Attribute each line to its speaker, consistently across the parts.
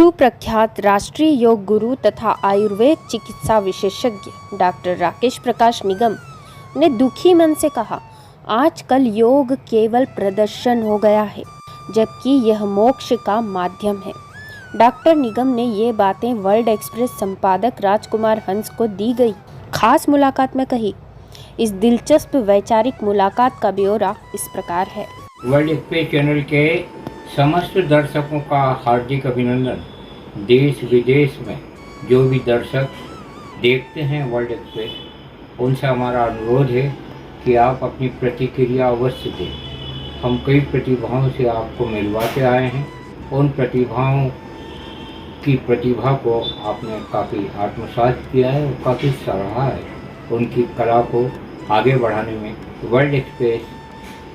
Speaker 1: सुप्रख्यात राष्ट्रीय योग गुरु तथा आयुर्वेद चिकित्सा विशेषज्ञ डॉक्टर राकेश प्रकाश निगम ने दुखी मन से कहा, आजकल योग केवल प्रदर्शन हो गया है, जबकि यह मोक्ष का माध्यम है। डॉक्टर निगम ने ये बातें वर्ल्ड एक्सप्रेस संपादक राजकुमार हंस को दी गई खास मुलाकात में कही। इस दिलचस्प वैचारिक मुलाकात का ब्यौरा इस प्रकार है।
Speaker 2: वर्ल्ड एक्सप्रेस चैनल के समस्त दर्शकों का हार्दिक अभिनंदन। देश विदेश में जो भी दर्शक देखते हैं वर्ल्ड एक्सप्रेस, उनसे हमारा अनुरोध है कि आप अपनी प्रतिक्रिया अवश्य दें। हम कई प्रतिभाओं से आपको मिलवाते आए हैं। उन प्रतिभाओं की प्रतिभा को आपने काफ़ी आत्मसात किया है और काफ़ी सराहा है। उनकी कला को आगे बढ़ाने में वर्ल्ड एक्सप्रेस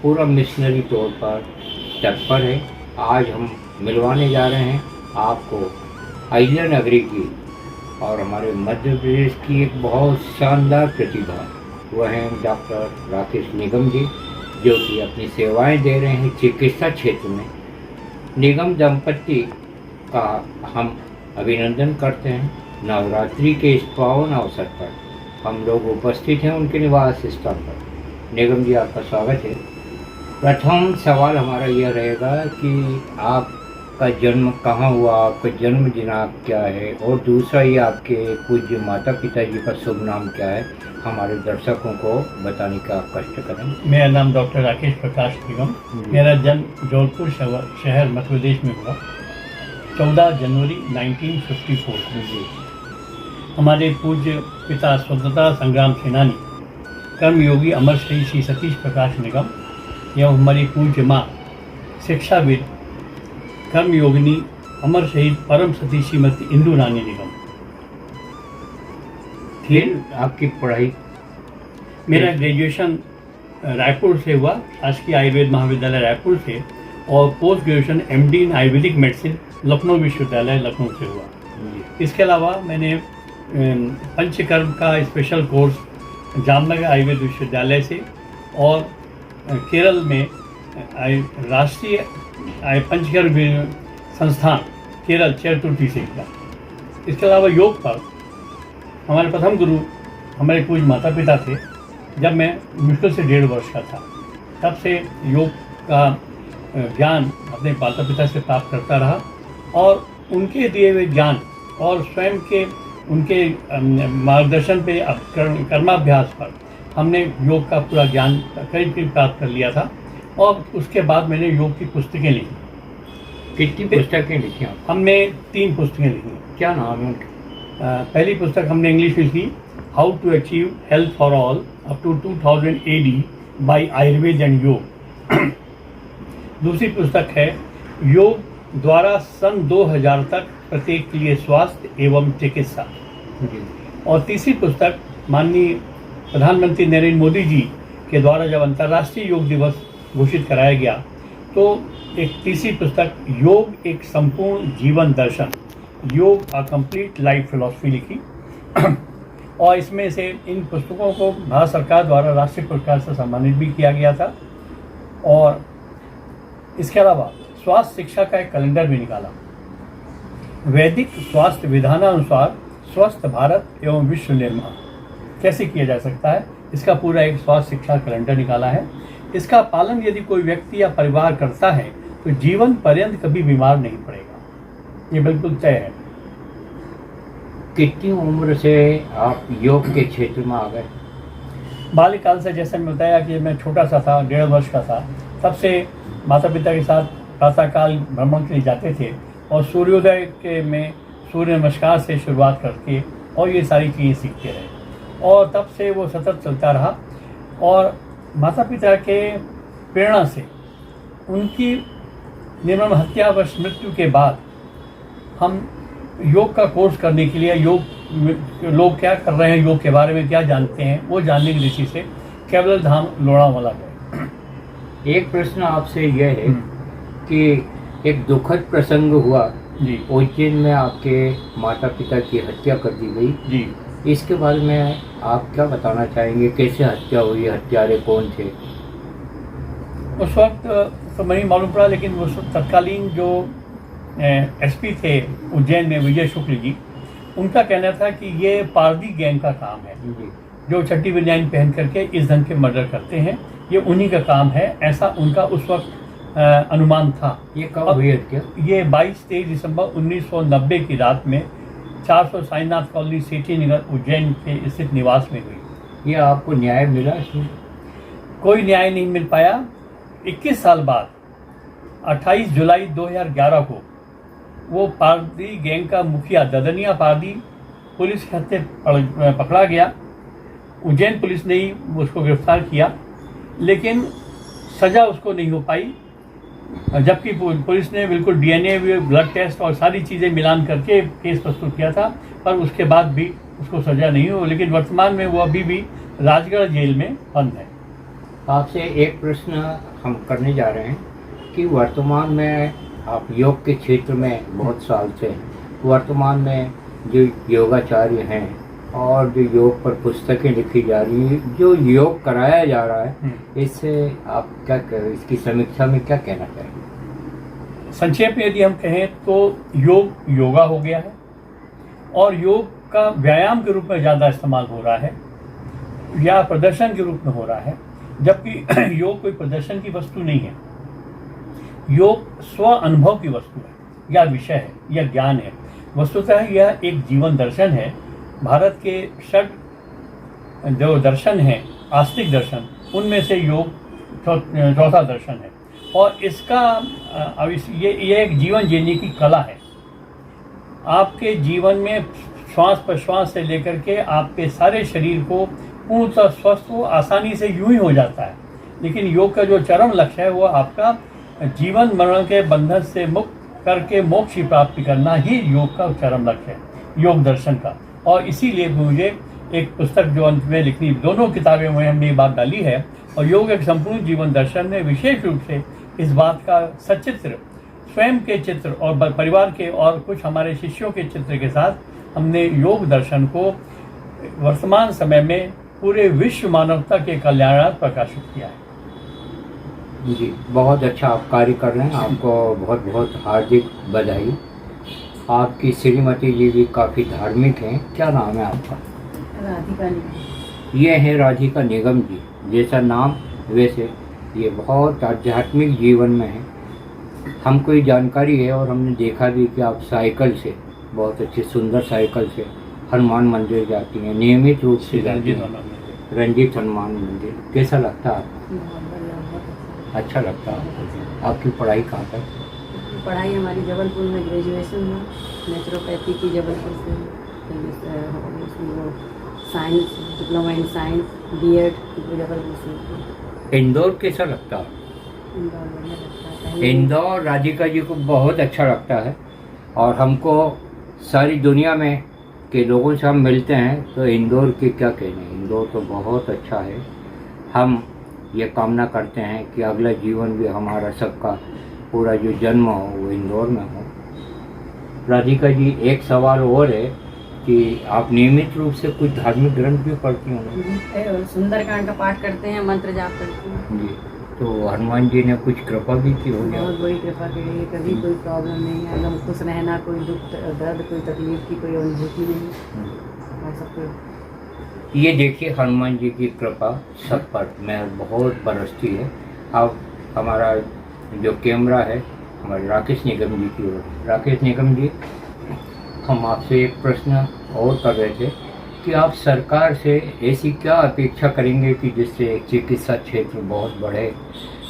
Speaker 2: पूरा मिशनरी तौर पर तत्पर है। आज हम मिलवाने जा रहे हैं आपको अहिल्या नगरी की और हमारे मध्य प्रदेश की एक बहुत शानदार प्रतिभा। वह हैं डॉक्टर राकेश निगम जी, जो कि अपनी सेवाएं दे रहे हैं चिकित्सा क्षेत्र में। निगम दंपति का हम अभिनंदन करते हैं। नवरात्रि के इस पावन अवसर पर हम लोग उपस्थित हैं उनके निवास स्थल पर। निगम जी, आपका स्वागत है। प्रथम सवाल हमारा यह रहेगा कि आपका जन्म कहाँ हुआ, आपका जन्म दिनांक क्या है, और दूसरा ये आपके पूज्य माता पिता जी का शुभ नाम क्या है, हमारे दर्शकों को बताने का आप कष्ट करें।
Speaker 3: मेरा नाम डॉक्टर राकेश प्रकाश निगम। मेरा जन्म जौनपुर शहर मध्य प्रदेश में हुआ 14 जनवरी 1954 में। हमारे पूज्य पिता स्वतंत्रता संग्राम सेनानी कर्मयोगी अमर श्री सतीश प्रकाश निगम एवं हमारी पूज्य माँ शिक्षाविद कर्मयोगिनी अमर शहीद परम सती श्रीमती इंदू रानी निगम।
Speaker 2: फिर आपकी पढ़ाई?
Speaker 3: मेरा ग्रेजुएशन रायपुर से हुआ, शासकीय आयुर्वेद महाविद्यालय रायपुर से, और पोस्ट ग्रेजुएशन एमडी इन आयुर्वेदिक मेडिसिन लखनऊ विश्वविद्यालय लखनऊ से हुआ। इसके अलावा मैंने पंचकर्म का स्पेशल कोर्स जामनगर आयुर्वेद विश्वविद्यालय से और केरल में राष्ट्रीय पंचकर्म संस्थान केरल चेरतुर्ती से किया। इसके अलावा योग पर हमारे प्रथम गुरु हमारे पूज्य माता पिता थे। जब मैं मुश्किल से 1.5 वर्ष का था, तब से योग का ज्ञान अपने माता पिता से प्राप्त करता रहा और उनके दिए हुए ज्ञान और स्वयं के उनके मार्गदर्शन पे कर्माभ्यास पर हमने योग का पूरा ज्ञान करीब प्राप्त कर लिया था। और उसके बाद मैंने योग की पुस्तकें लिखी।
Speaker 2: कितनी पुस्तकें लिखी?
Speaker 3: हमने 3 पुस्तकें लिखी।
Speaker 2: क्या नाम है उनकी?
Speaker 3: पहली पुस्तक हमने इंग्लिश में लिखी, how to achieve health for all up to 2000 AD by Ayurveda and yoga. दूसरी पुस्तक है योग द्वारा सन 2000 तक प्रत्येक के लिए स्वास्थ्य एवं चिकित्सा। और तीसरी पुस्तक माननीय प्रधानमंत्री नरेंद्र मोदी जी के द्वारा जब अंतर्राष्ट्रीय योग दिवस घोषित कराया गया, तो एक तीसरी पुस्तक योग एक संपूर्ण जीवन दर्शन, योग अ कंप्लीट लाइफ फिलॉसफी लिखी। और इसमें से इन पुस्तकों को भारत सरकार द्वारा राष्ट्रीय पुरस्कार से सम्मानित भी किया गया था। और इसके अलावा स्वास्थ्य शिक्षा का एक कैलेंडर भी निकाला। वैदिक स्वास्थ्य विधानानुसार स्वस्थ भारत एवं विश्व निर्माण कैसे किया जा सकता है, इसका पूरा एक स्वास्थ्य शिक्षा कैलेंडर निकाला है। इसका पालन यदि कोई व्यक्ति या परिवार करता है तो जीवन पर्यंत कभी बीमार नहीं पड़ेगा, ये बिल्कुल तय है।
Speaker 2: कितनी उम्र से आप योग के क्षेत्र में आ गए?
Speaker 3: बाल्यकाल से, जैसे मैं बताया कि मैं छोटा सा था, 1.5 वर्ष का था, तब से माता पिता के साथ प्रातःकाल भ्रमण के लिए जाते थे और सूर्योदय के में सूर्य नमस्कार से शुरुआत करके और ये सारी चीज़ें सीखते रहे और तब से वो सतत चलता रहा। और माता पिता के प्रेरणा से उनकी निर्मम हत्यावश मृत्यु के बाद हम योग का कोर्स करने के लिए, योग लोग क्या कर रहे हैं, योग के बारे में क्या जानते हैं, वो जानने की दृष्टि से केवल धाम लोनावाला गए।
Speaker 2: एक प्रश्न आपसे यह है कि एक दुखद प्रसंग हुआ
Speaker 3: जी,
Speaker 2: उज्जैन में आपके माता पिता की हत्या कर दी गई
Speaker 3: जी।
Speaker 2: इसके बारे में आप क्या बताना चाहेंगे? कैसे हत्या हुई, हत्यारे कौन थे?
Speaker 3: उस वक्त तो नहीं मालूम पड़ा, लेकिन उस तत्कालीन जो एसपी थे उज्जैन में, विजय शुक्ल जी, उनका कहना था कि ये पारदी गैंग का काम है,
Speaker 2: जी
Speaker 3: जो चट्टी बनियान पहन करके इस ढंग के मर्डर करते हैं, ये उन्हीं का काम है, ऐसा उनका उस वक्त अनुमान था।
Speaker 2: ये कब हुई है क्या?
Speaker 3: ये 22-23 दिसंबर 1990 की रात में 400 साईनाथ कॉलोनी, सेठी नगर, उज्जैन के स्थित निवास में हुई।
Speaker 2: ये आपको न्याय मिला इसमें?
Speaker 3: कोई न्याय नहीं मिल पाया। 21 साल बाद 28 जुलाई 2011 को वो पारदी गैंग का मुखिया ददनिया पारदी पुलिस के हत्थे पकड़ा गया। उज्जैन पुलिस ने ही उसको गिरफ्तार किया, लेकिन सज़ा उसको नहीं हो पाई, जबकि पुलिस ने बिल्कुल डीएनए, ब्लड टेस्ट और सारी चीज़ें मिलान करके केस प्रस्तुत किया था, पर उसके बाद भी उसको सज़ा नहीं हुई। लेकिन वर्तमान में वो अभी भी राजगढ़ जेल में बंद है।
Speaker 2: आपसे एक प्रश्न हम करने जा रहे हैं कि वर्तमान में आप योग के क्षेत्र में बहुत साल से हैं, वर्तमान में जो योगाचार्य हैं और जो योग पर पुस्तकें लिखी जा रही हैं, जो योग कराया जा रहा है, इससे आप क्या इसकी समीक्षा में क्या कहना चाहेंगे?
Speaker 3: संक्षेप में यदि हम कहें तो योग योगा हो गया है और योग का व्यायाम के रूप में ज़्यादा इस्तेमाल हो रहा है या प्रदर्शन के रूप में हो रहा है, जबकि योग कोई प्रदर्शन की वस्तु नहीं है। योग स्व अनुभव की वस्तु है या विषय है या ज्ञान है। वस्तुतः यह एक जीवन दर्शन है। भारत के 6 जो दर्शन हैं, आस्तिक दर्शन, उनमें से योग चौथा दर्शन है और इसका ये एक जीवन जीने की कला है। आपके जीवन में श्वास प्रश्वास से लेकर के आपके सारे शरीर को पूर्णतः स्वस्थ हो आसानी से यूं ही हो जाता है, लेकिन योग का जो चरम लक्ष्य है वो आपका जीवन मरण के बंधन से मुक्त करके मोक्ष की प्राप्ति करना ही योग का चरम लक्ष्य है, योग दर्शन का। और इसीलिए मुझे एक पुस्तक जो अंत में लिखनी, दोनों किताबें में हमने ये बात डाली है, और योग एक संपूर्ण जीवन दर्शन में विशेष रूप से इस बात का सचित्र स्वयं के चित्र और परिवार के और कुछ हमारे शिष्यों के चित्र के साथ हमने योग दर्शन को वर्तमान समय में पूरे विश्व मानवता के कल्याणार्थ प्रकाशित किया है।
Speaker 2: जी, बहुत अच्छा आप कार्य कर रहे हैं, आपको बहुत बहुत हार्दिक बधाई। आपकी श्रीमती जी भी काफ़ी धार्मिक हैं। क्या नाम है आपका?
Speaker 4: राधिका निगम।
Speaker 2: ये है राधिका निगम जी, जैसा नाम वैसे ये बहुत आध्यात्मिक जीवन में है। हमको ये जानकारी है और हमने देखा भी कि आप साइकिल से, बहुत अच्छी सुंदर साइकिल से हनुमान मंदिर जाती हैं, नियमित रूप से जाती हैं, रंजीत हनुमान मंदिर। कैसा लगता है आपको?
Speaker 4: बहुत बढ़िया, बहुत
Speaker 2: अच्छा लगता है आपको? आपकी पढ़ाई कहाँ तक?
Speaker 4: पढ़ाई हमारी जबलपुर में ग्रेजुएशन में नेचुरोपैथी की जबलपुर से, science, diploma in science, BEd Jabalpur से।
Speaker 2: इंदौर कैसा लगता है?
Speaker 4: इंदौर बढ़िया लगता है।
Speaker 2: इंदौर राधिका जी को बहुत अच्छा लगता है और हमको सारी दुनिया में के लोगों से हम मिलते हैं तो इंदौर के क्या कहने, इंदौर तो बहुत अच्छा है। हम ये कामना करते हैं कि अगला जीवन भी हमारा सबका पूरा जो जन्म हो वो इंदौर में हो। राधिका जी, एक सवाल और है कि आप नियमित रूप से कुछ धार्मिक ग्रंथ भी पढ़ती होंगी?
Speaker 4: सुंदरकांड का पाठ करते हैं, मंत्र जाप करते हैं
Speaker 2: जी। तो हनुमान जी ने कुछ कृपा भी की होगी?
Speaker 4: बहुत बड़ी कृपा की है। कभी कोई प्रॉब्लम नहीं है, एकदम खुश रहना, कोई दुख दर्द कोई तकलीफ की कोई अनुभूति नहीं और सब कुछ।
Speaker 2: ये देखिए हनुमान जी की कृपा सब पर मैं बहुत बरसती है। अब हमारा जो कैमरा है हमारे राकेश निगम जी की ओर। राकेश निगम जी, हम आपसे एक प्रश्न और कर रहे थे कि आप सरकार से ऐसी क्या अपेक्षा करेंगे कि जिससे चिकित्सा क्षेत्र बहुत बढ़े।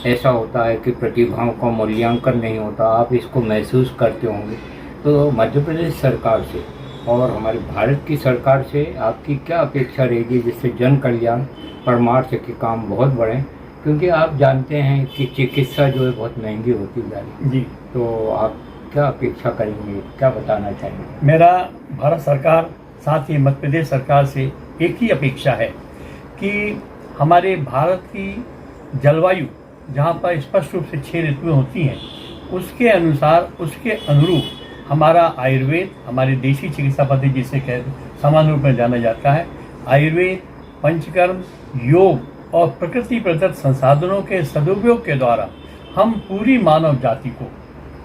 Speaker 2: ऐसा होता है कि प्रतिभाओं का मूल्यांकन नहीं होता, आप इसको महसूस करते होंगे। तो मध्य प्रदेश सरकार से और हमारे भारत की सरकार से आपकी क्या अपेक्षा रहेगी जिससे जन कल्याण परमार्थ के काम बहुत बढ़ें? क्योंकि आप जानते हैं कि चिकित्सा जो है बहुत महंगी होती जा रही है।
Speaker 3: जी,
Speaker 2: तो आप क्या अपेक्षा करेंगे, क्या बताना चाहेंगे?
Speaker 3: मेरा भारत सरकार साथ ही मध्य प्रदेश सरकार से एक ही अपेक्षा है कि हमारे भारत की जलवायु जहाँ पर स्पष्ट रूप से 6 ऋतुएं होती हैं, उसके अनुसार, उसके अनुरूप हमारा आयुर्वेद, हमारी देशी चिकित्सा पद्धति जिसे सामान्य रूप में जाना जाता है, आयुर्वेद, पंचकर्म, योग और प्रकृति प्रदत्त संसाधनों के सदुपयोग के द्वारा हम पूरी मानव जाति को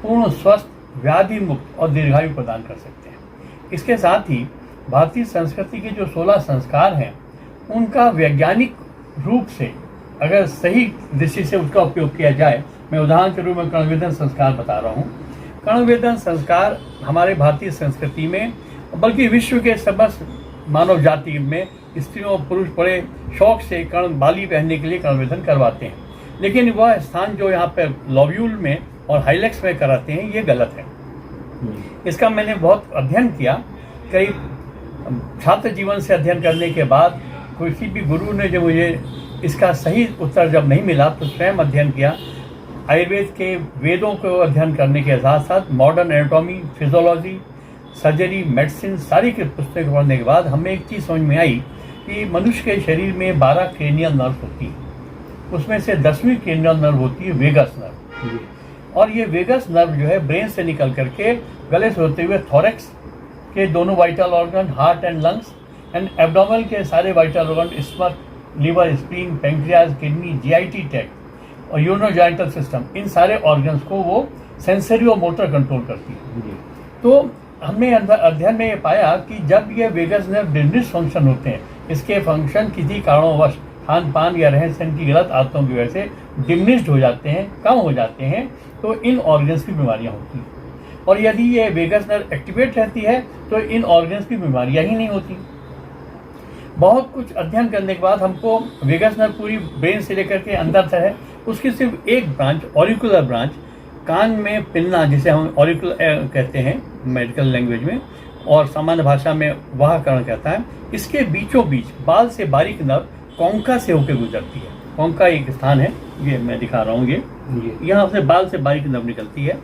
Speaker 3: पूर्ण स्वस्थ व्याधि मुक्त और दीर्घायु प्रदान कर सकते हैं। इसके साथ ही भारतीय संस्कृति के जो 16 संस्कार हैं उनका वैज्ञानिक रूप से अगर सही दृष्टि से उसका उपयोग किया जाए, मैं उदाहरण के रूप में कर्णवेदन संस्कार बता रहा हूँ। कर्णवेदन संस्कार हमारे भारतीय संस्कृति में, बल्कि विश्व के समस्त मानव जाति में स्त्रियों और पुरुष बड़े शौक से कर्ण बाली पहनने के लिए कर्णवेदन करवाते हैं, लेकिन वह स्थान जो यहाँ पे लोब्यूल में और हाइलेक्स में कराते हैं, ये गलत है। इसका मैंने बहुत अध्ययन किया। कई छात्र जीवन से अध्ययन करने के बाद किसी भी गुरु ने जो मुझे इसका सही उत्तर जब नहीं मिला तो स्वयं अध्ययन किया। आयुर्वेद के वेदों को अध्ययन करने के साथ साथ modern anatomy, physiology, surgery, medicine सारी की पुस्तकें पढ़ने के बाद हमें एक चीज़ समझ में आई कि मनुष्य के शरीर में 12 क्रेनियल नर्व होती है। उसमें से 10वीं क्रेनियल नर्व होती है वेगस नर्व, और ये वेगस नर्व जो है ब्रेन से निकल करके गले से होते हुए थोरैक्स के दोनों vital organ, heart and lungs and abdomen के सारे vital organ, stomach, liver, spleen, pancreas, kidney, GIT tract और यूरोजेनिटल सिस्टम, इन सारे ऑर्गन्स को वो सेंसरी और मोटर कंट्रोल करती है। तो हमने अध्ययन में ये पाया कि जब ये वेगस नर्व डिमिनिश फंक्शन होते हैं, इसके फंक्शन किसी कारणवश खान पान या रहन सहन की गलत आदतों की वजह से डिमिनिश्ड हो जाते हैं, कम हो जाते हैं, तो इन ऑर्गन्स की बीमारियां होती हैं। और यदि ये वेगस नर्व एक्टिवेट रहती है तो इन ऑर्गन्स की बीमारियां ही नहीं होती। बहुत कुछ अध्ययन करने के बाद हमको वेगस नर्व पूरी ब्रेन से लेकर के अंदर तक है, उसकी सिर्फ एक ब्रांच, ऑरिकुलर ब्रांच, कान में पिलना जिसे हम ऑरिकुलर कहते हैं मेडिकल लैंग्वेज में, और सामान्य भाषा में वह कर्ण कहता है, इसके बीचों बीच बाल से बारीक नर्व कौंका से होकर गुजरती है। कौंका एक स्थान है, ये मैं दिखा रहा हूँ, ये यहाँ से बाल से बारीक नर्व निकलती है।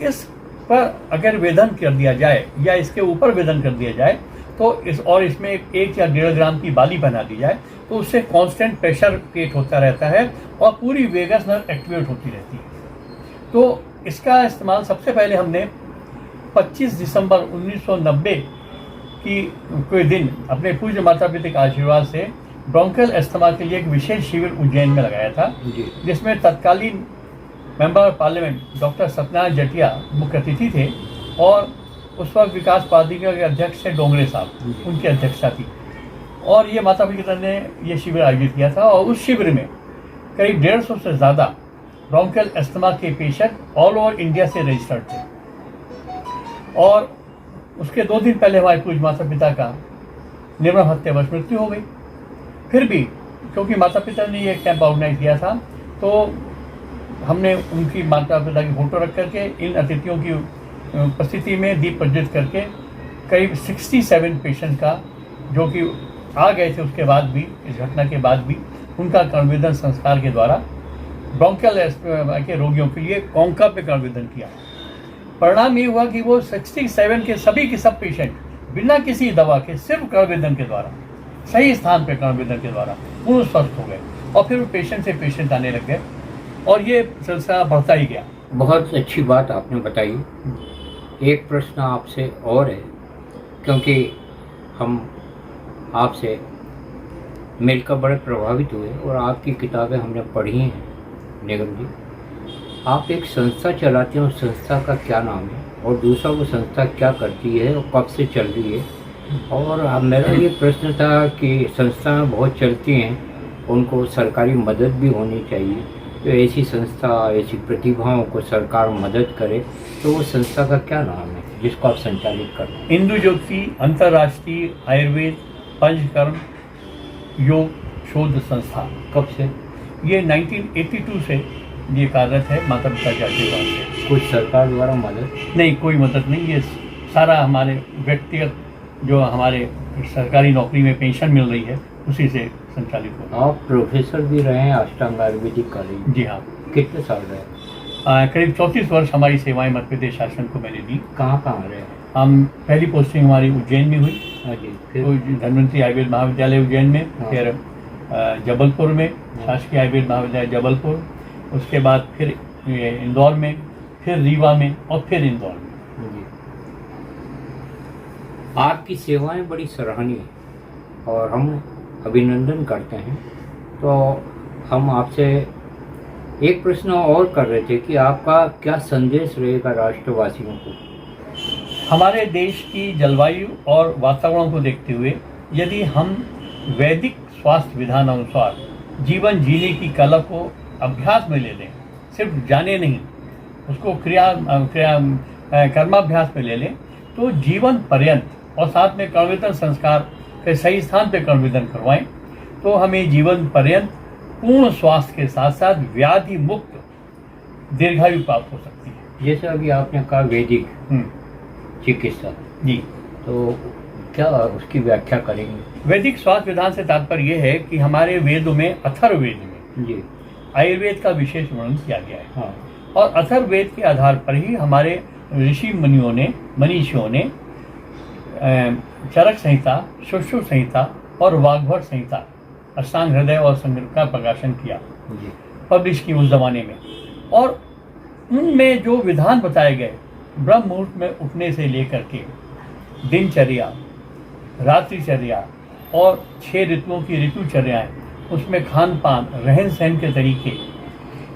Speaker 3: इस पर अगर वेदन कर दिया जाए या इसके ऊपर वेदन कर दिया जाए तो इसमें 1 या 1.5 ग्राम की बाली बना दी जाए तो उससे कांस्टेंट प्रेशर क्रिएट होता रहता है और पूरी वेगस नर्व एक्टिवेट होती रहती है। तो इसका इस्तेमाल सबसे पहले हमने 25 दिसंबर 1990 की कोई दिन अपने पूज्य माता पिता के आशीर्वाद से ब्रोंकल अस्थमा के लिए एक विशेष शिविर उज्जैन में लगाया था, जिसमें तत्कालीन member of parliament doctor Satyanarayan Jatiya मुख्य अतिथि थे और उस वक्त विकास पार्टी के अध्यक्ष थे डोंगरे साहब, उनकी अध्यक्षता थी। और ये माता पिता ने ये शिविर आयोजित किया था और उस शिविर में करीब 150 से ज़्यादा ब्रोंकल अस्थमा के पेशेंट ऑल ओवर इंडिया से रजिस्टर्ड थे। और उसके 2 दिन पहले हमारे पूज्य माता पिता का निर्मम हत्यावश मृत्यु हो गई। फिर भी क्योंकि माता पिता ने ये कैंप ऑर्गेनाइज किया था तो हमने उनकी माता पिता की फोटो रख करके इन अतिथियों की उपस्थिति में दीप प्रज्वलित करके करीब 67 पेशेंट का, जो कि आ गए थे उसके बाद भी, इस घटना के बाद भी, उनका कर्णवेदन संस्कार के द्वारा ब्रोंकियल अस्थमा के रोगियों के लिए कौंका पे कर्णवेदन किया। परिणाम ये हुआ कि वो 67 के सभी के सब पेशेंट बिना किसी दवा के सिर्फ कर्णवेदन के द्वारा, सही स्थान पे कर्णवेदन के द्वारा पूर्ण स्वस्थ हो गए और फिर पेशेंट से पेशेंट आने लग गए और ये सिलसिला बढ़ता ही गया।
Speaker 2: बहुत अच्छी बात आपने बताई। एक प्रश्न आपसे और है, क्योंकि हम आपसे मिलकर बड़े प्रभावित हुए और आपकी किताबें हमने पढ़ी हैं निगम जी। आप एक संस्था चलाते हैं, उस संस्था का क्या नाम है और दूसरा वो संस्था क्या करती है और कब से चल रही है? और अब मेरा ये प्रश्न था कि संस्थाएं बहुत चलती हैं, उनको सरकारी मदद भी होनी चाहिए, तो ऐसी संस्था, ऐसी प्रतिभाओं को सरकार मदद करे, तो वो संस्था का क्या नाम है जिसको आप संचालित करते हैं?
Speaker 3: इंदु ज्योति अंतर्राष्ट्रीय आयुर्वेद पंचकर्म योग शोध संस्था।
Speaker 2: कब से?
Speaker 3: ये 1982 से ये कार्यरत है माता पिता के आशीर्वाद से।
Speaker 2: कुछ सरकार द्वारा मदद?
Speaker 3: नहीं, कोई मदद नहीं। ये सारा हमारे व्यक्तिगत जो हमारे सरकारी नौकरी में पेंशन मिल रही है उसी से संचालित होता है।
Speaker 2: आप प्रोफेसर भी रहे हैं अष्टांग आयुर्वेदिक कॉलेज?
Speaker 3: जी हाँ।
Speaker 2: कितने साल रहे?
Speaker 3: करीब 34 वर्ष हमारी सेवाएं मध्य प्रदेश शासन को मैंने दी।
Speaker 2: कहाँ रहे?
Speaker 3: हम पहली पोस्टिंग हमारी उज्जैन में हुई।
Speaker 2: हाँ जी। फिर
Speaker 3: धन्वंतरी आयुर्वेद महाविद्यालय उज्जैन में, फिर जबलपुर में शासकीय आयुर्वेद महाविद्यालय जबलपुर, उसके बाद फिर इंदौर में, फिर रीवा में और फिर इंदौर में।
Speaker 2: आपकी सेवाएं बड़ी सराहनीय और हम अभिनंदन करते हैं। तो हम आपसे एक प्रश्न और कर रहे थे कि आपका क्या संदेश रहेगा राष्ट्रवासियों को?
Speaker 3: हमारे देश की जलवायु और वातावरण को देखते हुए यदि हम वैदिक स्वास्थ्य विधान अनुसार जीवन जीने की कला को अभ्यास में ले लें, सिर्फ जाने नहीं, उसको कर्माभ्यास में ले लें, तो जीवन पर्यंत, और साथ में कर्मविधान संस्कार के सही स्थान पर कर्मविधान करवाएं, तो हमें जीवन पर्यंत पूर्ण स्वास्थ्य के साथ साथ व्याधि मुक्त दीर्घायु प्राप्त हो सकती है।
Speaker 2: जैसे अभी आपने कहा वैदिक चिकित्सा,
Speaker 3: जी,
Speaker 2: तो क्या उसकी व्याख्या करेंगे?
Speaker 3: वैदिक स्वास्थ्य विधान से तात्पर्य यह है कि हमारे वेदों में, अथर्ववेद में
Speaker 2: जी,
Speaker 3: आयुर्वेद का विशेष वर्णन किया गया है।
Speaker 2: हाँ,
Speaker 3: और अथर्ववेद के आधार पर ही हमारे ऋषि मनीषियों ने चरक संहिता, सुश्रुत संहिता और वाग्भट संहिता, अष्टांग हृदय और संग्रह का प्रकाशन किया,
Speaker 2: जी,
Speaker 3: पब्लिश की उस जमाने में। और उनमें जो विधान बताए गए, ब्रह्म मुहूर्त में उठने से लेकर के दिनचर्या, रात्रिचर्या और 6 ऋतुओं की ऋतुचर्याएं, उसमें खान पान, रहन सहन के तरीके,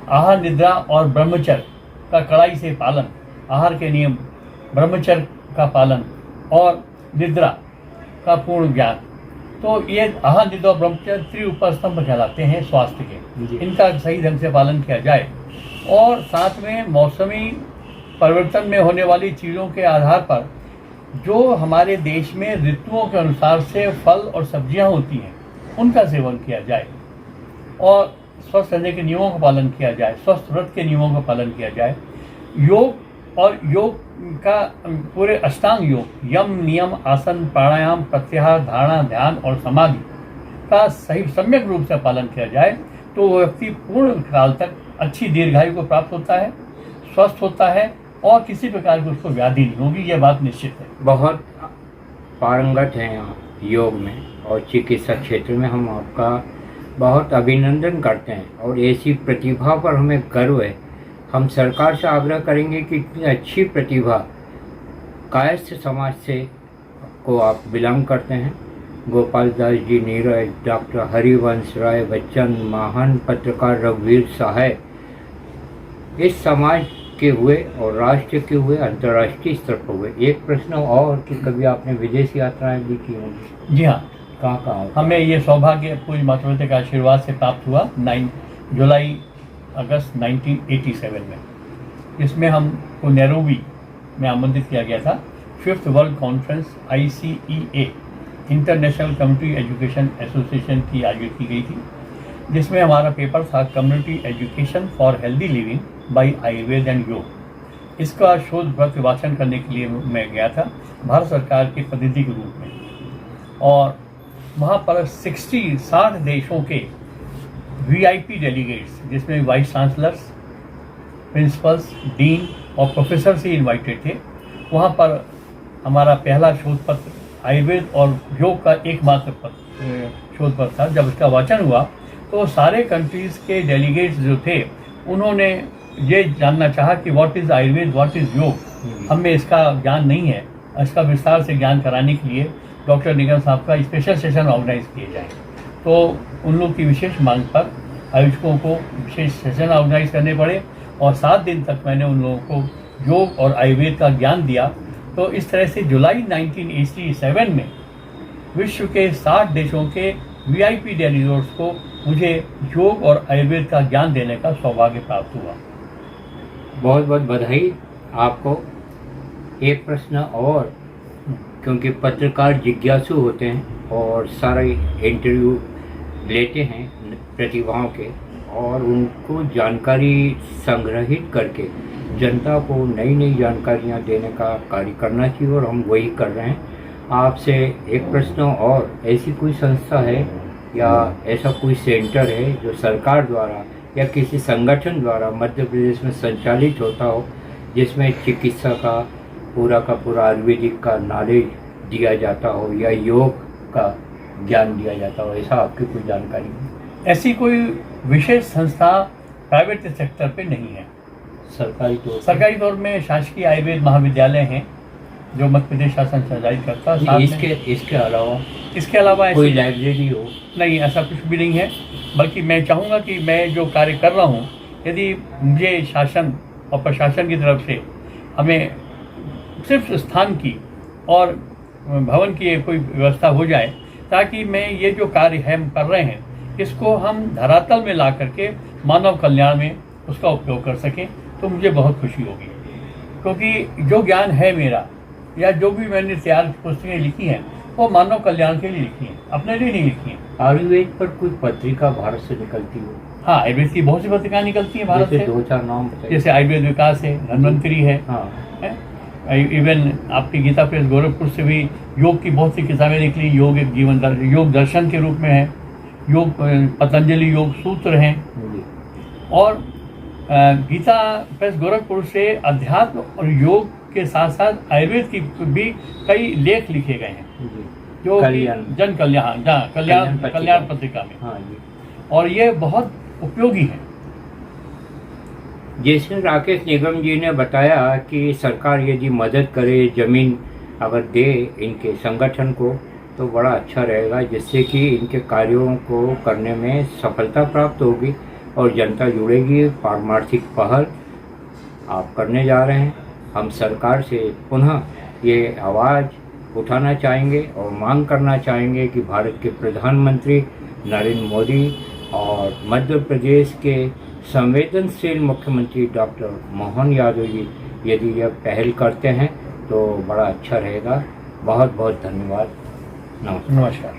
Speaker 3: आहार निद्रा और ब्रह्मचर्य का कड़ाई से पालन, आहार के नियम, ब्रह्मचर्य का पालन और निद्रा का पूर्ण ज्ञान, तो ये आहार निद्रा और ब्रह्मचर्य त्रिउपस्तंभ कहलाते हैं स्वास्थ्य के। इनका सही ढंग से पालन किया जाए और साथ में मौसमी परिवर्तन में होने वाली चीज़ों के आधार पर जो हमारे देश में ऋतुओं के अनुसार से फल और सब्जियां होती हैं, उनका सेवन किया जाए और स्वस्थ रहने के नियमों का पालन किया जाए, स्वस्थ व्रत के नियमों का पालन किया जाए। योग का पूरे अष्टांग योग, यम, नियम, आसन, प्राणायाम, प्रत्याहार, धारणा, ध्यान और समाधि का सही सम्यक रूप से पालन किया जाए, तो वो व्यक्ति पूर्ण काल तक अच्छी दीर्घायु को प्राप्त होता है, स्वस्थ होता है और किसी प्रकार की उसको व्याधि नहीं होगी, यह बात निश्चित है।
Speaker 2: बहुत पारंगत हैं आप योग में और चिकित्सा क्षेत्र में। हम आपका बहुत अभिनंदन करते हैं और ऐसी प्रतिभा पर हमें गर्व है। हम सरकार से आग्रह करेंगे कि इतनी अच्छी प्रतिभा, कायस्थ समाज से को आप बिलोंग करते हैं, गोपाल दास जी, नीरज, डॉक्टर हरिवंश राय बच्चन, महान पत्रकार रघुवीर सहाय, इस समाज के हुए और राष्ट्र के हुए, अंतर्राष्ट्रीय स्तर पर हुए। एक प्रश्न और कि कभी आपने विदेश यात्राएं भी की होंगी?
Speaker 3: जी हाँ,
Speaker 2: कहाँ?
Speaker 3: हमें ये सौभाग्य पूज्य मातृपिता के आशीर्वाद से प्राप्त हुआ 9 जुलाई अगस्त 1987 में, जिसमें हमको नैरोबी में आमंत्रित किया गया था। 5th world conference ICEA, international community education association की आयोजित की गई थी, जिसमें हमारा पेपर था community education for healthy living by Ayurveda and योग। इसका शोध पत्र वाचन करने के लिए मैं गया था भारत सरकार के प्रतिनिधि के रूप में, और वहाँ पर 60 देशों के VIP डेलीगेट्स, जिसमें वाइस चांसलर्स, प्रिंसिपल्स, डीन और प्रोफेसर से इन्वाइटेड थे। वहाँ पर हमारा पहला शोध पत्र आयुर्वेद और योग का एकमात्र शोध पत्र था। जब इसका वाचन हुआ तो सारे कंट्रीज़ के डेलीगेट्स जो थे, उन्होंने ये जानना चाहा कि what is Ayurveda, what is योग। हमें इसका ज्ञान नहीं है, इसका विस्तार से ज्ञान कराने के लिए डॉक्टर निगम साहब का स्पेशल सेशन ऑर्गेनाइज किए जाए। तो उन लोग की विशेष मांग पर आयोजकों को विशेष सेशन ऑर्गेनाइज करने पड़े और 7 दिन तक मैंने उन लोगों को योग और आयुर्वेद का ज्ञान दिया। तो इस तरह से जुलाई 1987 में विश्व के 60 देशों के VIP डेलीगेट्स को मुझे योग और आयुर्वेद का ज्ञान देने का सौभाग्य प्राप्त हुआ।
Speaker 2: बहुत बहुत बधाई आपको। एक प्रश्न और, क्योंकि पत्रकार जिज्ञासु होते हैं और सारे इंटरव्यू लेते हैं प्रतिभाओं के और उनको जानकारी संग्रहित करके जनता को नई नई जानकारियां देने का कार्य करना चाहिए और हम वही कर रहे हैं। आपसे एक प्रश्न और, ऐसी कोई संस्था है या ऐसा कोई सेंटर है जो सरकार द्वारा या किसी संगठन द्वारा मध्य प्रदेश में संचालित होता हो, जिसमें चिकित्सा का पूरा आयुर्वेदिक का नॉलेज दिया जाता हो या योग का ज्ञान दिया जाता हो, ऐसा आपकी कोई जानकारी है?
Speaker 3: ऐसी कोई विशेष संस्था प्राइवेट सेक्टर पे नहीं है। सरकारी तौर में शासकीय आयुर्वेद महाविद्यालय हैं जो मध्य प्रदेश शासन संचालित करता है। इसके अलावा
Speaker 2: कोई लाइब्रेरी हो?
Speaker 3: नहीं, ऐसा कुछ भी नहीं है। बल्कि मैं चाहूँगा कि मैं जो कार्य कर रहा हूँ यदि मुझे शासन और प्रशासन की तरफ से हमें सिर्फ स्थान की और भवन की कोई व्यवस्था हो जाए, ताकि मैं ये जो कार्य हम कर रहे हैं इसको हम धरातल में ला करके मानव कल्याण में उसका उपयोग कर सकें, तो मुझे बहुत खुशी होगी। क्योंकि जो ज्ञान है मेरा, या जो भी मैंने तैयार पुस्तकें लिखी हैं, वो मानव कल्याण के लिए लिखी हैं, अपने लिए नहीं लिखी हैं।
Speaker 2: आयुर्वेद पर कोई पत्रिका भारत से निकलती हो?
Speaker 3: हाँ, आयुर्वेद की बहुत सी पत्रिकाएं निकलती हैं भारत से।
Speaker 2: 2-4 नाम बताइए।
Speaker 3: जैसे आयुर्वेद विकास है, धन्वंतरी है,
Speaker 2: हाँ,
Speaker 3: इवन आपकी गीता प्रेस गोरखपुर से भी योग की बहुत सी किताबें निकली। योग एक जीवन योग दर्शन के रूप में है, योग पतंजलि योग सूत्र हैं,
Speaker 2: जी।
Speaker 3: और गीता प्रेस गोरखपुर से अध्यात्म और योग के साथ साथ आयुर्वेद की भी कई लेख लिखे गए हैं,
Speaker 2: जी।
Speaker 3: जो
Speaker 2: कल्याण।
Speaker 3: जन कल्याण कल्याण पत्रिका में।
Speaker 2: हाँ जी।
Speaker 3: और ये बहुत उपयोगी है।
Speaker 2: जैसे राकेश निगम जी ने बताया कि सरकार यदि मदद करे, जमीन अगर दे इनके संगठन को, तो बड़ा अच्छा रहेगा, जिससे कि इनके कार्यों को करने में सफलता प्राप्त होगी और जनता जुड़ेगी। पारमार्थिक पहल आप करने जा रहे हैं। हम सरकार से पुनः ये आवाज़ उठाना चाहेंगे और मांग करना चाहेंगे कि भारत के प्रधानमंत्री नरेंद्र मोदी और मध्य प्रदेश के संवेदनशील मुख्यमंत्री डॉक्टर मोहन यादव जी यदि यह पहल करते हैं तो बड़ा अच्छा रहेगा। बहुत बहुत धन्यवाद। नमस्कार।
Speaker 3: नमस्कार।